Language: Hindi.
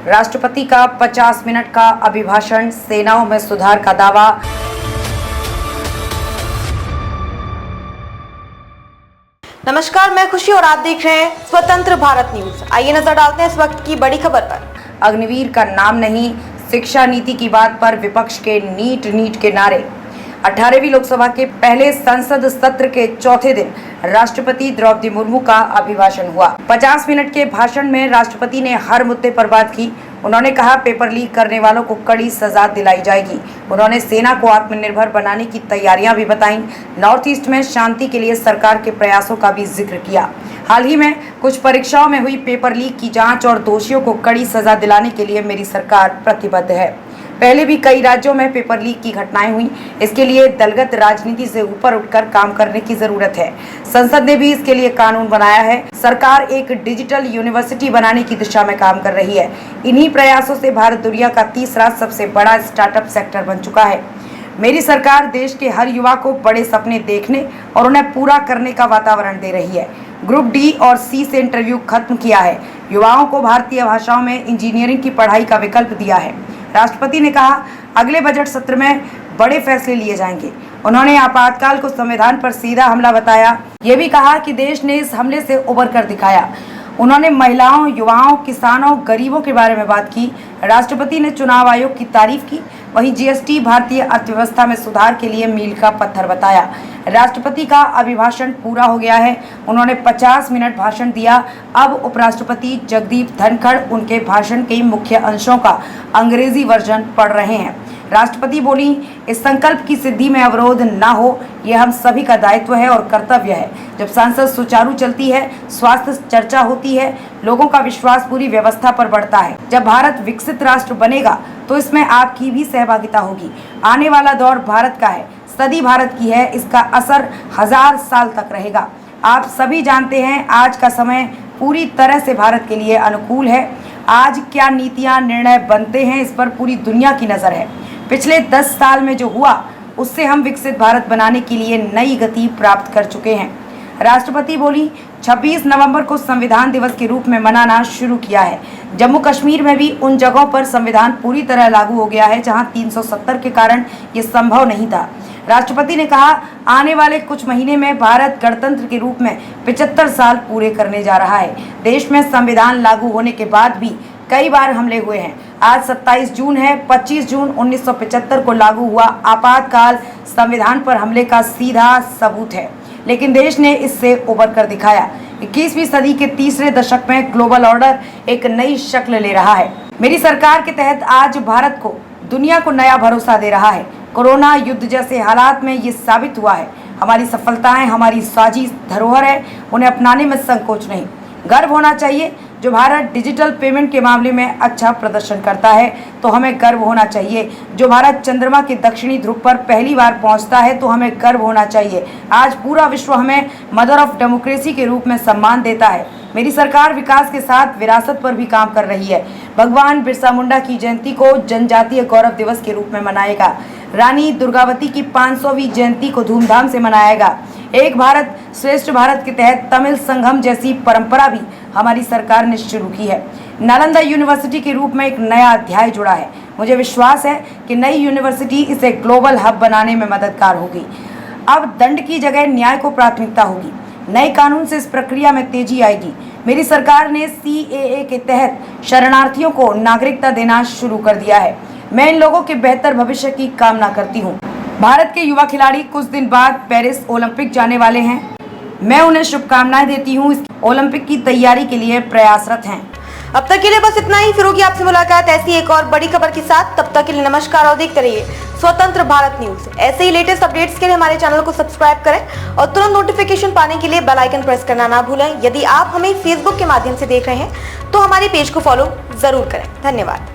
राष्ट्रपति का 50 मिनट का अभिभाषण, सेनाओं में सुधार का दावा। नमस्कार, मैं खुशी और आप देख रहे हैं स्वतंत्र भारत न्यूज। आइए नजर डालते हैं इस वक्त की बड़ी खबर पर। अग्निवीर का नाम नहीं, शिक्षा नीति की बात पर विपक्ष के नीट के नारे। 18वीं लोकसभा के पहले संसद सत्र के चौथे दिन राष्ट्रपति द्रौपदी मुर्मू का अभिभाषण हुआ। 50 मिनट के भाषण में राष्ट्रपति ने हर मुद्दे पर बात की। उन्होंने कहा, पेपर लीक करने वालों को कड़ी सजा दिलाई जाएगी। उन्होंने सेना को आत्मनिर्भर बनाने की तैयारियां भी बताईं। नॉर्थ ईस्ट में शांति के लिए सरकार के प्रयासों का भी जिक्र किया। हाल ही में कुछ परीक्षाओं में हुई पेपर लीक की जांच और दोषियों को कड़ी सजा दिलाने के लिए मेरी सरकार प्रतिबद्ध है। पहले भी कई राज्यों में पेपर लीक की घटनाएं हुई। इसके लिए दलगत राजनीति से ऊपर उठकर काम करने की जरूरत है। संसद ने भी इसके लिए कानून बनाया है। सरकार एक डिजिटल यूनिवर्सिटी बनाने की दिशा में काम कर रही है। इन्हीं प्रयासों से भारत दुनिया का तीसरा सबसे बड़ा स्टार्टअप सेक्टर बन चुका है। मेरी सरकार देश के हर युवा को बड़े सपने देखने और उन्हें पूरा करने का वातावरण दे रही है। ग्रुप डी और सी से इंटरव्यू खत्म किया है। युवाओं को भारतीय भाषाओं में इंजीनियरिंग की पढ़ाई का विकल्प दिया है। राष्ट्रपति ने कहा, अगले बजट सत्र में बड़े फैसले लिए जाएंगे। उन्होंने आपातकाल को संविधान पर सीधा हमला बताया। ये भी कहा कि देश ने इस हमले से उबर कर दिखाया। उन्होंने महिलाओं, युवाओं, किसानों, गरीबों के बारे में बात की। राष्ट्रपति ने चुनाव आयोग की तारीफ की। वहीं जीएसटी भारतीय अर्थव्यवस्था में सुधार के लिए मील का पत्थर बताया। राष्ट्रपति का अभिभाषण पूरा हो गया है। उन्होंने 50 मिनट भाषण दिया। अब उपराष्ट्रपति जगदीप धनखड़ उनके भाषण के मुख्य अंशों का अंग्रेजी वर्जन पढ़ रहे हैं। राष्ट्रपति बोली, इस संकल्प की सिद्धि में अवरोध न हो, यह हम सभी का दायित्व है और कर्तव्य है। जब संसद सुचारू चलती है, स्वास्थ्य चर्चा होती है, लोगों का विश्वास पूरी व्यवस्था पर बढ़ता है। जब भारत विकसित राष्ट्र बनेगा तो इसमें आपकी भी सहभागिता होगी। आने वाला दौर भारत का है, सदी भारत की है। इसका असर 1000 साल तक रहेगा। आप सभी जानते हैं, आज का समय पूरी तरह से भारत के लिए अनुकूल है। आज क्या नीतियां, निर्णय बनते हैं, इस पर पूरी दुनिया की नजर है। पिछले 10 साल में जो हुआ, उससे हम विकसित भारत बनाने के लिए नई गति प्राप्त कर चुके हैं। राष्ट्रपति बोली, 26 नवंबर को संविधान दिवस के रूप में मनाना शुरू किया है। जम्मू कश्मीर में भी उन जगहों पर संविधान पूरी तरह लागू हो गया है जहां 370 के कारण ये संभव नहीं था। राष्ट्रपति ने कहा, आने वाले कुछ महीने में भारत गणतंत्र के रूप में 75 साल पूरे करने जा रहा है। देश में संविधान लागू होने के बाद भी कई बार हमले हुए हैं। आज 27 जून है। 25 जून 1975 को लागू हुआ आपातकाल संविधान पर हमले का सीधा सबूत है, लेकिन देश ने इससे उबर कर दिखाया। 21वीं सदी के तीसरे दशक में ग्लोबल ऑर्डर एक नई शक्ल ले रहा है। मेरी सरकार के तहत आज भारत को दुनिया को नया भरोसा दे रहा है। कोरोना युद्ध जैसे हालात में ये साबित हुआ है, हमारी सफलताएं हमारी साझी धरोहर है, उन्हें अपनाने में संकोच नहीं। गर्व होना चाहिए। जो भारत डिजिटल पेमेंट के मामले में अच्छा प्रदर्शन करता है तो हमें गर्व होना चाहिए। जो भारत चंद्रमा के दक्षिणी ध्रुव पर पहली बार पहुंचता है तो हमें गर्व होना चाहिए। आज पूरा विश्व हमें मदर ऑफ डेमोक्रेसी के रूप में सम्मान देता है। मेरी सरकार विकास के साथ विरासत पर भी काम कर रही है। भगवान बिरसा मुंडा की जयंती को जनजातीय गौरव दिवस के रूप में मनाएगा। रानी दुर्गावती की 500वीं जयंती को धूमधाम से मनाएगा। एक भारत श्रेष्ठ भारत के तहत तमिल संगम जैसी परंपरा भी हमारी सरकार ने शुरू की है। नालंदा यूनिवर्सिटी के रूप में एक नया अध्याय जुड़ा है। मुझे विश्वास है कि नई यूनिवर्सिटी इसे ग्लोबल हब बनाने में मददगार होगी। अब दंड की जगह न्याय को प्राथमिकता होगी। नए कानून से इस प्रक्रिया में तेजी आएगी। मेरी सरकार ने CAA के तहत शरणार्थियों को नागरिकता देना शुरू कर दिया है। मैं इन लोगों के बेहतर भविष्य की कामना करती हूँ। भारत के युवा खिलाड़ी कुछ दिन बाद पेरिस ओलंपिक जाने वाले हैं। मैं उन्हें शुभकामनाएं देती हूँ। ओलंपिक की तैयारी के लिए प्रयासरत हैं। अब तक के लिए बस इतना ही। फिर होगी आपसे मुलाकात ऐसी एक और बड़ी खबर के साथ। तब तक के लिए नमस्कार और देखते रहिए स्वतंत्र भारत न्यूज। ऐसे ही लेटेस्ट अपडेट्स के लिए हमारे चैनल को सब्सक्राइब करें और तुरंत नोटिफिकेशन पाने के लिए बेल आइकन प्रेस करना ना भूलें। यदि आप हमें फेसबुक के माध्यम से देख रहे हैं तो हमारे पेज को फॉलो जरूर करें। धन्यवाद।